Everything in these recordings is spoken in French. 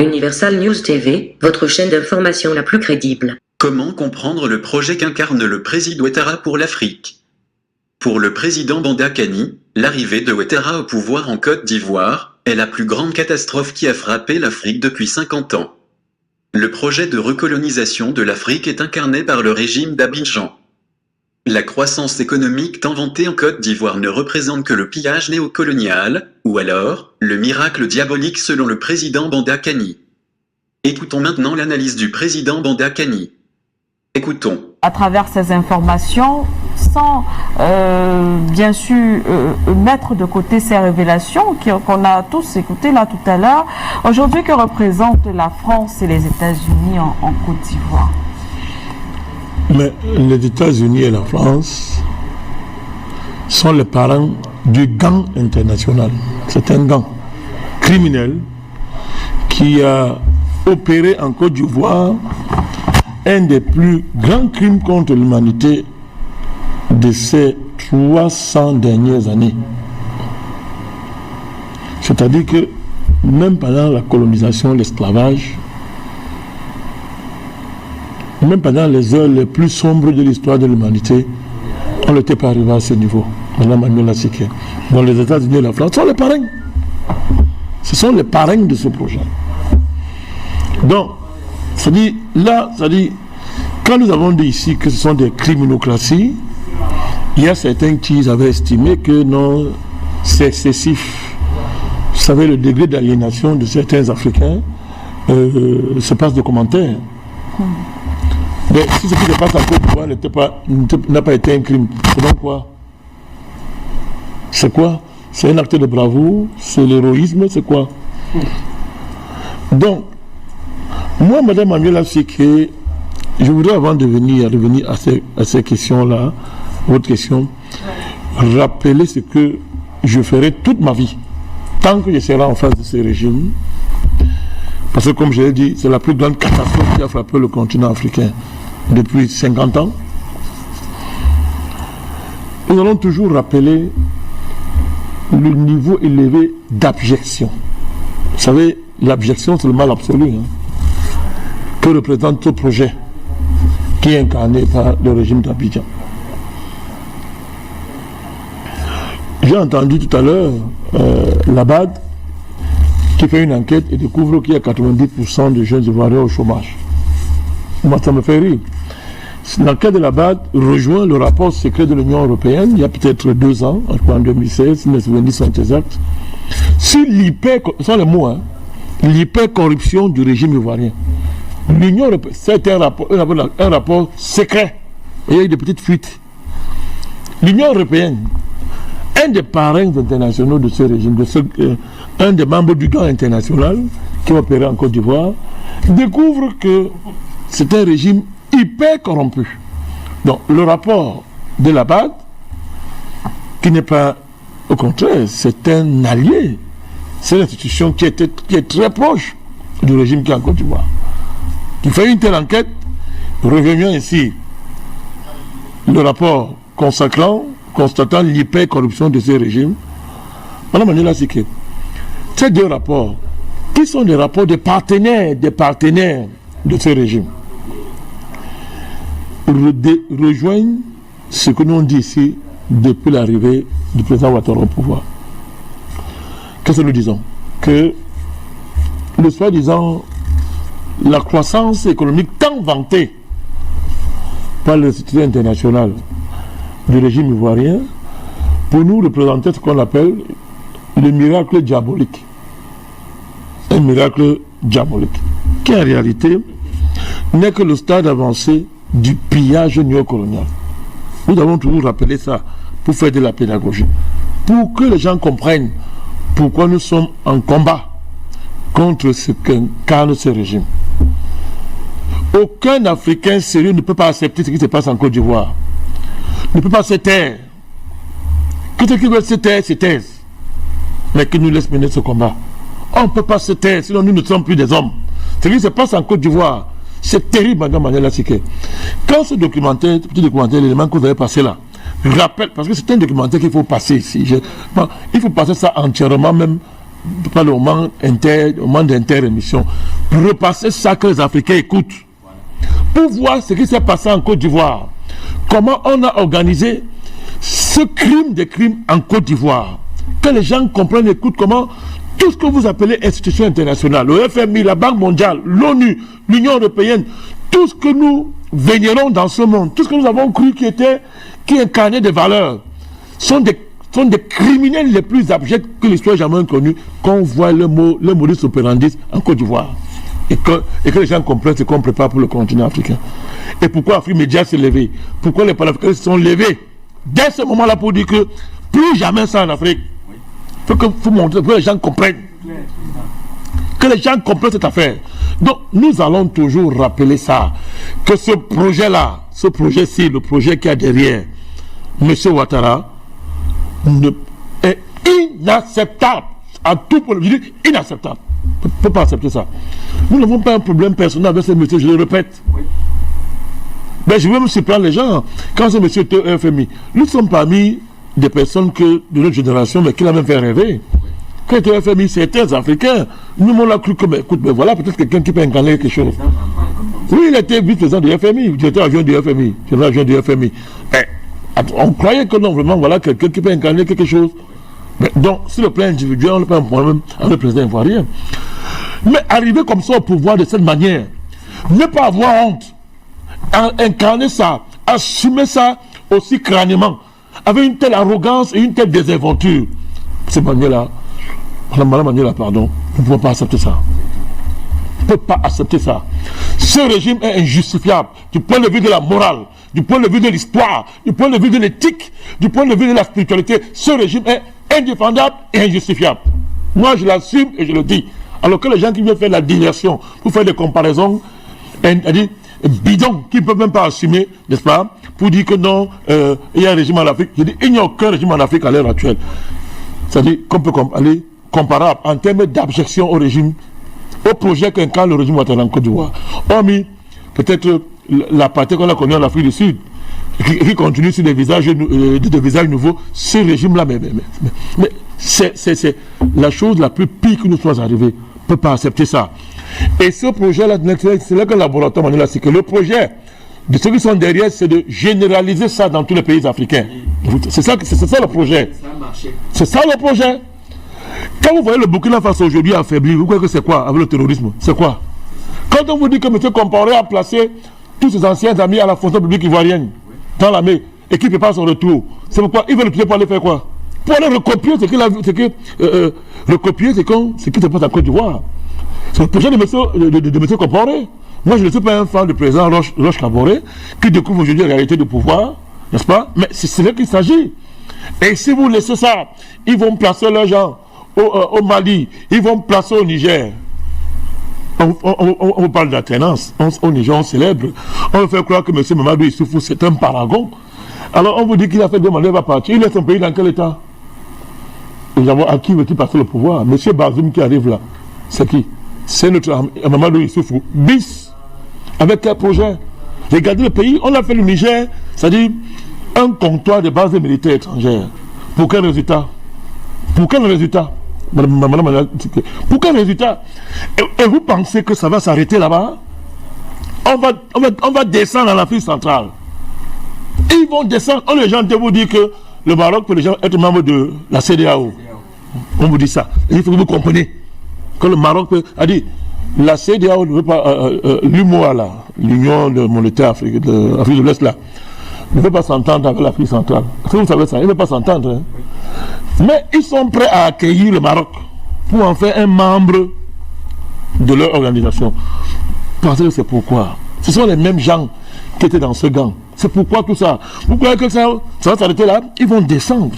Universal News TV, votre chaîne d'information la plus crédible. Comment comprendre le projet qu'incarne le président Ouattara pour l'Afrique? Pour le président Banda Kani, l'arrivée de Ouattara au pouvoir en Côte d'Ivoire est la plus grande catastrophe qui a frappé l'Afrique depuis 50 ans. Le projet de recolonisation de l'Afrique est incarné par le régime d'Abidjan. La croissance économique tant vantée en Côte d'Ivoire ne représente que le pillage néocolonial, ou alors, le miracle diabolique selon le président Banda Kani. Écoutons maintenant l'analyse du président Banda Kani. Écoutons. À travers ces informations, sans bien sûr mettre de côté ces révélations qu'on a tous écoutées là tout à l'heure, aujourd'hui que représentent la France et les États-Unis en Côte d'Ivoire? Mais les États-Unis et la France sont les parents du gang international. C'est un gang criminel qui a opéré en Côte d'Ivoire un des plus grands crimes contre l'humanité de ces 300 dernières années. C'est-à-dire que même pendant la colonisation, l'esclavage, même pendant les heures les plus sombres de l'histoire de l'humanité, on n'était pas arrivé à ce niveau. Madame Manuela Siké. Dans les États-Unis et la France, sont les parrains. Ce sont les parrains de ce projet. Donc, c'est-à-dire, là, c'est-à-dire, quand nous avons dit ici que ce sont des criminocraties, il y a certains qui avaient estimé que non, c'est excessif. Vous savez, le degré d'aliénation de certains Africains se passe de commentaires. Mais si ce qui se passe en Côte d'Ivoire n'a pas été un crime, c'est donc quoi? C'est quoi? C'est un acte de bravoure? C'est l'héroïsme? C'est quoi? Donc, moi, Madame Manuela Siké, je voudrais, avant de revenir à ces questions-là, votre question, rappeler ce que je ferai toute ma vie, tant que je serai en face de ce régime, parce que, comme je l'ai dit, c'est la plus grande catastrophe qui a frappé le continent africain depuis 50 ans. Nous allons toujours rappeler le niveau élevé d'abjection. Vous savez, l'abjection, c'est le mal absolu, que représente ce projet qui est incarné par le régime d'Abidjan. J'ai entendu tout à l'heure l'ABAD qui fait une enquête et découvre qu'il y a 90% de jeunes Ivoiriens au chômage. Moi, ça me fait rire. L'enquête de l'ABAD rejoint le rapport secret de l'Union européenne, il y a peut-être 2 ans, je crois en 2016, si mes souvenirs sont exacts, sur l'hyper-corruption du régime ivoirien. L'Union européenne, c'est un rapport secret, et il y a eu des petites fuites. L'Union européenne, un des parrains internationaux de ce régime, un des membres du gang international qui opérait en Côte d'Ivoire, découvre que c'est un régime hyper corrompu. Donc le rapport de la BAD, qui n'est pas, au contraire, c'est un allié, c'est l'institution qui est très proche du régime qui est en Côte d'Ivoire, qui fait une telle enquête, revenant ici le rapport constatant l'hyper-corruption de ce régime. Madame Manuela Siké, ces 2 rapports, qui sont des rapports des partenaires de ce régime, rejoignent ce que nous dit ici depuis l'arrivée du président Ouattara au pouvoir. Qu'est-ce que nous disons? Que le soi-disant, la croissance économique tant vantée par l'Institut international du régime ivoirien, pour nous représenter ce qu'on appelle le miracle diabolique. Un miracle diabolique, qui en réalité n'est que le stade avancé du pillage néocolonial. Nous avons toujours rappelé ça pour faire de la pédagogie, pour que les gens comprennent pourquoi nous sommes en combat contre ce qu'incarne ce régime. Aucun Africain sérieux ne peut pas accepter ce qui se passe en Côte d'Ivoire, ne peut pas se taire. Que ceux qui veulent se taire, se taisent, mais qui nous laissent mener ce combat. On ne peut pas se taire, sinon nous ne sommes plus des hommes. Ce qui se passe en Côte d'Ivoire, c'est terrible, Madame Manuela Siké. Quand ce documentaire, petit documentaire, l'élément que vous avez passé là, rappelle, parce que c'est un documentaire qu'il faut passer ici. Il faut passer ça entièrement, même pas le moment d'inter-émission, repasser ça que les Africains écoutent, pour voir ce qui s'est passé en Côte d'Ivoire, comment on a organisé ce crime des crimes en Côte d'Ivoire, que les gens comprennent, écoutent comment tout ce que vous appelez institutions internationales, le FMI, la Banque mondiale, l'ONU, l'Union européenne, tout ce que nous vénérons dans ce monde, tout ce que nous avons cru qui incarnait des valeurs, sont des criminels les plus abjects que l'histoire ait jamais connus, qu'on voit le modus operandi en Côte d'Ivoire. Et que les gens comprennent ce qu'on prépare pour le continent africain. Et pourquoi Afrique Média s'est levé? Pourquoi les panafricains se sont levés dès ce moment-là pour dire que plus jamais ça en Afrique? Il faut montrer, que les gens comprennent. Que les gens comprennent cette affaire. Donc, nous allons toujours rappeler ça. Que ce projet-là, ce projet-ci, le projet qu'il y a derrière M. Ouattara, est inacceptable. À tout point de vue, inacceptable. On ne peut pas accepter ça. Nous n'avons pas un problème personnel avec ce monsieur, je le répète. Mais je veux me surprendre les gens. Quand ce monsieur était au FMI, nous sommes parmi des personnes de notre génération, mais qui l'a même fait rêver. Quand il était au FMI, certains Africains, nous on a cru que, écoute, mais voilà, peut-être quelqu'un qui peut incarner quelque chose. Oui, il était vice-président du FMI, il était avion du FMI, on croyait que non, vraiment, voilà, quelqu'un qui peut incarner quelque chose. Mais donc, sur le plan individuel, on n'a pas un problème avec le président ivoirien. Mais arriver comme ça au pouvoir de cette manière, ne pas avoir honte, incarner ça, assumer ça aussi crânement, avec une telle arrogance et une telle désinvolture, cette manière-là, pardon, nous ne pouvons pas accepter ça. On ne peut pas accepter ça. Ce régime est injustifiable du point de vue de la morale, du point de vue de l'histoire, du point de vue de l'éthique, du point de vue de la spiritualité. Ce régime est indéfendable et injustifiable. Moi, je l'assume et je le dis. Alors que les gens qui viennent faire la diversion, pour faire des comparaisons, bidons, qui ne peuvent même pas assumer, n'est-ce pas, pour dire que non, il y a un régime en Afrique. Je dis, il n'y a aucun régime en Afrique à l'heure actuelle. C'est-à-dire qu'on peut aller comparable en termes d'abjection au régime, au projet qu'incarne le régime Ouattara en Côte d'Ivoire. Hormis peut-être la partie qu'on a connue en Afrique du Sud, qui continue sur des visages nouveaux, ce régime-là, mais c'est la chose la plus pire que nous soyons arrivés. On ne peut pas accepter ça. Et ce projet-là, c'est là que le laboratoire m'a dit, c'est que le projet de ceux qui sont derrière, c'est de généraliser ça dans tous les pays africains. C'est ça le projet. C'est ça le projet. Quand vous voyez le Burkina Faso aujourd'hui affaibli, vous croyez que c'est quoi avec le terrorisme? C'est quoi? Quand on vous dit que M. Compaoré a placé tous ses anciens amis à la fonction publique ivoirienne dans l'armée et qu'il prépare son retour, c'est pourquoi il veut le tuer pour aller faire quoi? Pour aller recopier ce qu'il a vu, ce qui se passe en Côte d'Ivoire. C'est le projet de M. Compaoré. Moi, je ne suis pas un fan du président Roch Kaboré qui découvre aujourd'hui la réalité du pouvoir, n'est-ce pas? Mais c'est là qu'il s'agit. Et si vous laissez ça, ils vont placer leurs gens au Mali, ils vont placer au Niger. On parle d'alternance. Au Niger, on célèbre. On veut faire croire que M. Mamadou Issoufou, c'est un paragon. Alors, on vous dit qu'il a fait demander, il va partir. Il laisse son pays dans quel état? À qui veut-il passer le pouvoir? M. Bazoum qui arrive là, c'est qui? C'est notre Mamadou Issoufou. Bis. Avec quel projet? Regardez le pays, on a fait le Niger, c'est-à-dire un comptoir de bases militaires étrangères. Pour quel résultat? Pour quel résultat? Pour quel résultat? Et vous pensez que ça va s'arrêter là-bas? On va descendre en Afrique centrale. Ils vont descendre. Les gens vont vous dire que le Maroc peut déjà être membre de la CEDEAO. On vous dit ça. Il faut que vous compreniez que le Maroc peut. C'est-à-dire, la CEDEAO ne veut pas. L'UMOA, là, l'Union monétaire Afrique de l'Est, là, ne veut pas s'entendre avec l'Afrique centrale. Est-ce que vous savez ça? Ils ne veulent pas s'entendre. Hein? Mais ils sont prêts à accueillir le Maroc pour en faire un membre de leur organisation. Pensez que c'est pourquoi? Ce sont les mêmes gens qui étaient dans ce gang. C'est pourquoi tout ça? Vous croyez que ça va s'arrêter là? Ils vont descendre.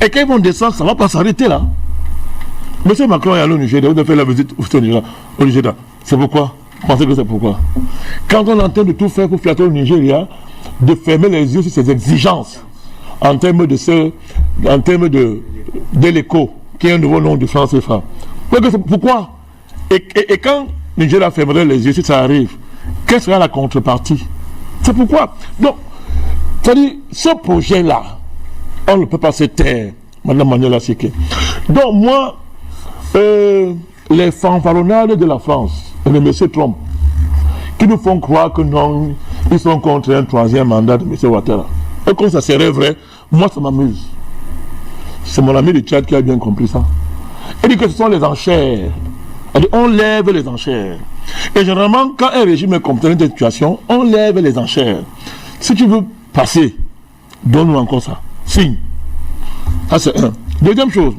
Et quand ils vont descendre, ça ne va pas s'arrêter là. Monsieur Macron est allé au Nigeria, vous avez fait la visite au Nigeria. C'est pourquoi? Vous pensez que c'est pourquoi? Quand on est en train de tout faire pour flatter au Nigeria, de fermer les yeux sur ses exigences en termes de l'écho, qui est un nouveau nom de France CFA. Pourquoi? Et quand le Nigeria fermerait les yeux si ça arrive, quelle sera la contrepartie? C'est pourquoi. Donc, c'est-à-dire, ce projet-là, on ne peut pas se taire, Madame Manuela Seke. Donc, moi, les fanfaronnades de la France et de M. Trump qui nous font croire que non, ils sont contre un troisième mandat de M. Ouattara. Et comme ça serait vrai, moi ça m'amuse. C'est mon ami de Tchad qui a bien compris ça. Il dit que ce sont les enchères. On lève les enchères. Et généralement, quand un régime est comme dans une situation, on lève les enchères. Si tu veux passer, donne-nous encore ça. Signe. Ça c'est un. Deuxième chose,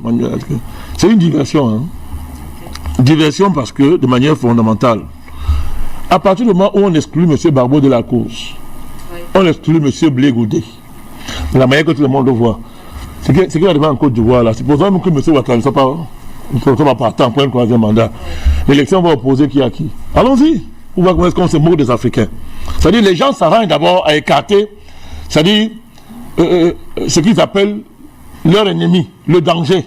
c'est une diversion. Hein. Diversion parce que, de manière fondamentale, à partir du moment où on exclut M. Barbeau de la course, on exclut M. Blé Goudé, de la manière que tout le monde le voit. Ce qui est arrivé en Côte d'Ivoire, là, c'est pour ça que M. Ouattara ne soit pas partant pour un troisième mandat. L'élection va opposer qui à qui. Allons-y. On voit comment est-ce qu'on se moque des Africains. C'est-à-dire les gens s'arrangent d'abord à écarter, c'est-à-dire ce qu'ils appellent leur ennemi, le danger.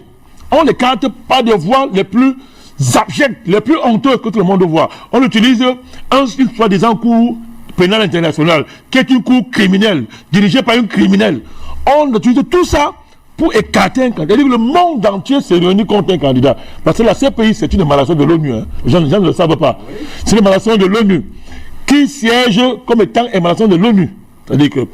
On n'écarte pas des voix les plus abjectes, les plus honteuses que tout le monde voit. On utilise un soi-disant cour pénal international, qui est une cour criminelle, dirigée par un criminel. On utilise tout ça pour écarter un candidat. Le monde entier s'est réuni contre un candidat. Parce que la CPI, c'est une émanation de l'ONU. Hein. Les gens ne le savent pas. C'est une émanation de l'ONU qui siège comme étant émanation de l'ONU. C'est-à-dire que,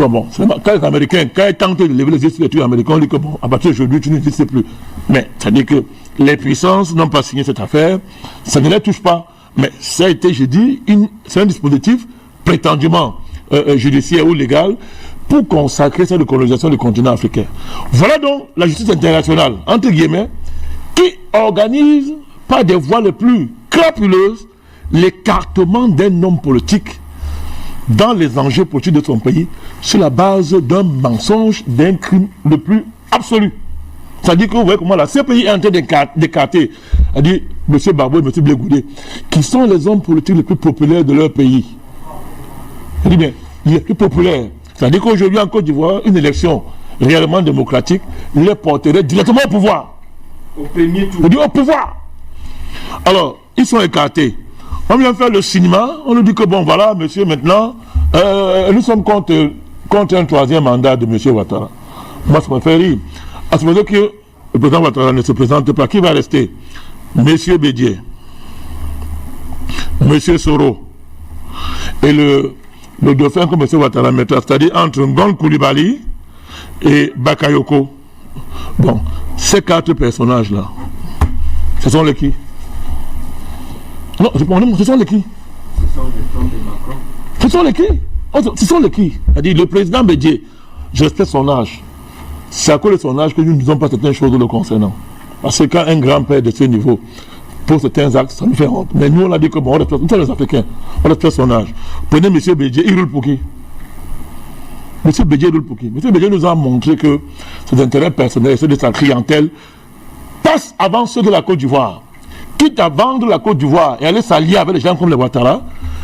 bon, quand les Américains, quand ils tentent de lever les yeux sur les trucs américains, on dit que, bon, à partir d'aujourd'hui, tu n'existes plus. Mais, c'est-à-dire que les puissances n'ont pas signé cette affaire, ça ne les touche pas. Mais ça a été, je dis, c'est un dispositif prétendument judiciaire ou légal pour consacrer cette colonisation du continent africain. Voilà donc la justice internationale, entre guillemets, qui organise par des voies les plus crapuleuses l'écartement d'un homme politique dans les enjeux politiques de son pays sur la base d'un mensonge, d'un crime le plus absolu. C'est-à-dire que vous voyez comment la CPI est en train d'écarter, c'est-à-dire M. Barbeau et M. Blé Goudé, qui sont les hommes politiques les plus populaires de leur pays. Je dis bien, les plus populaires. C'est-à-dire qu'aujourd'hui en Côte d'Ivoire, une élection réellement démocratique les porterait directement au pouvoir. Au premier tour. Je dis au pouvoir. Alors, ils sont écartés. On vient faire le cinéma, on nous dit que bon voilà, monsieur, maintenant, nous sommes contre un troisième mandat de monsieur Ouattara. Moi, ça me fait rire. À ce moment que le président Ouattara ne se présente pas, qui va rester? Monsieur Bédier, monsieur Soro, et le dauphin que monsieur Ouattara mettra, c'est-à-dire entre Ngon Koulibaly et Bakayoko. Bon, ces quatre personnages-là, ce sont les qui? Non, ce sont les qui? Ce sont les qui? Ce sont les qui? C'est-à-dire le président Bédier, je respecte son âge. C'est à cause de son âge que nous ne disons pas certaines choses le concernant. Parce que quand un grand-père de ce niveau pose certains actes, ça nous fait honte. Mais nous, on a dit que bon, on respecte, nous sommes les Africains, on respecte son âge. Prenez M. Bédier, il roule pour qui? M. Bédier roule pour qui? M. Bédier nous a montré que ses intérêts personnels et ceux de sa clientèle passent avant ceux de la Côte d'Ivoire. Quitte à vendre la Côte d'Ivoire et aller s'allier avec les gens comme les Ouattara,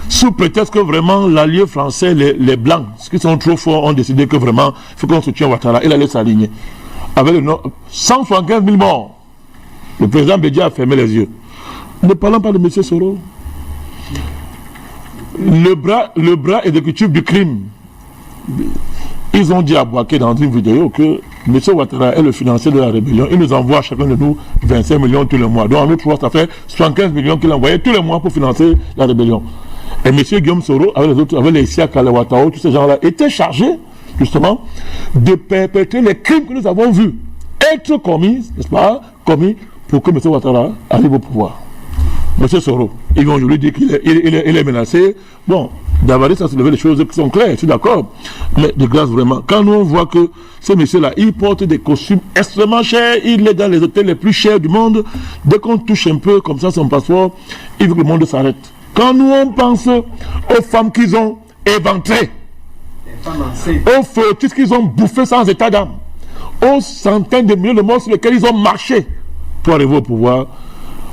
sous prétexte que vraiment l'allié français, les Blancs, ceux qui sont trop forts, ont décidé que vraiment il faut qu'on soutienne Ouattara. Il allait s'aligner. Avec le 175 000 morts. Le président Bédier a fermé les yeux. Ne parlons pas de M. Soro. Le bras exécutif du crime. Ils ont dit à Bouaké dans une vidéo que M. Ouattara est le financier de la rébellion. Il nous envoie chacun de nous 25 millions tous les mois. Donc en nous trois, ça fait 75 millions qu'il envoyait tous les mois pour financer la rébellion. Et M. Guillaume Soro, avec les autres, avec les Siaka, les Ouattara, tous ces gens-là, étaient chargés, justement, de perpétrer les crimes que nous avons vus être commis, n'est-ce pas, commis pour que M. Ouattara arrive au pouvoir. M. Soro, ils vont aujourd'hui dire qu'il est menacé. Bon, d'Avaris, ça se lever des choses qui sont claires, je suis d'accord. Mais de grâce, vraiment, quand nous on voit que ce monsieur-là, il porte des costumes extrêmement chers, il est dans les hôtels les plus chers du monde, dès qu'on touche un peu comme ça son passeport, il veut que le monde s'arrête. Quand nous on pense aux femmes qu'ils ont éventrées, aux fœtus qu'ils ont bouffés sans état d'âme, aux centaines de millions de morts sur lesquels ils ont marché pour arriver au pouvoir,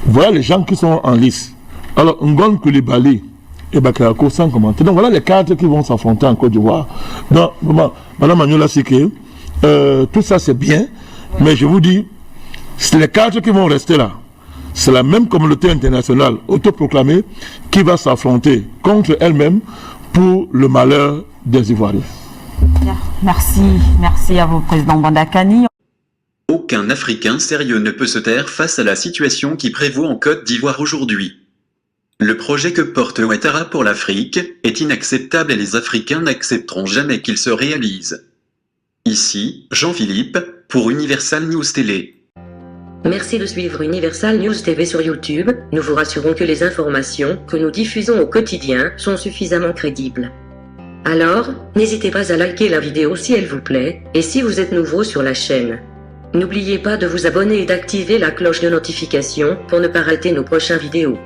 voilà les gens qui sont en lice. Alors, Ngon Koulibaly et Bakayoko sans commenter. Donc voilà les quatre qui vont s'affronter en Côte d'Ivoire. Donc, Madame Magnola Siké, tout ça c'est bien, mais je vous dis, c'est les quatre qui vont rester là. C'est la même communauté internationale autoproclamée qui va s'affronter contre elle-même pour le malheur des Ivoiriens. Merci à vous, Président Banda Kani. Aucun Africain sérieux ne peut se taire face à la situation qui prévaut en Côte d'Ivoire aujourd'hui. Le projet que porte Ouattara pour l'Afrique est inacceptable et les Africains n'accepteront jamais qu'il se réalise. Ici, Jean-Philippe, pour Universal News Télé. Merci de suivre Universal News TV sur YouTube. Nous vous rassurons que les informations que nous diffusons au quotidien sont suffisamment crédibles. Alors, n'hésitez pas à liker la vidéo si elle vous plaît, et si vous êtes nouveau sur la chaîne. N'oubliez pas de vous abonner et d'activer la cloche de notification pour ne pas rater nos prochaines vidéos.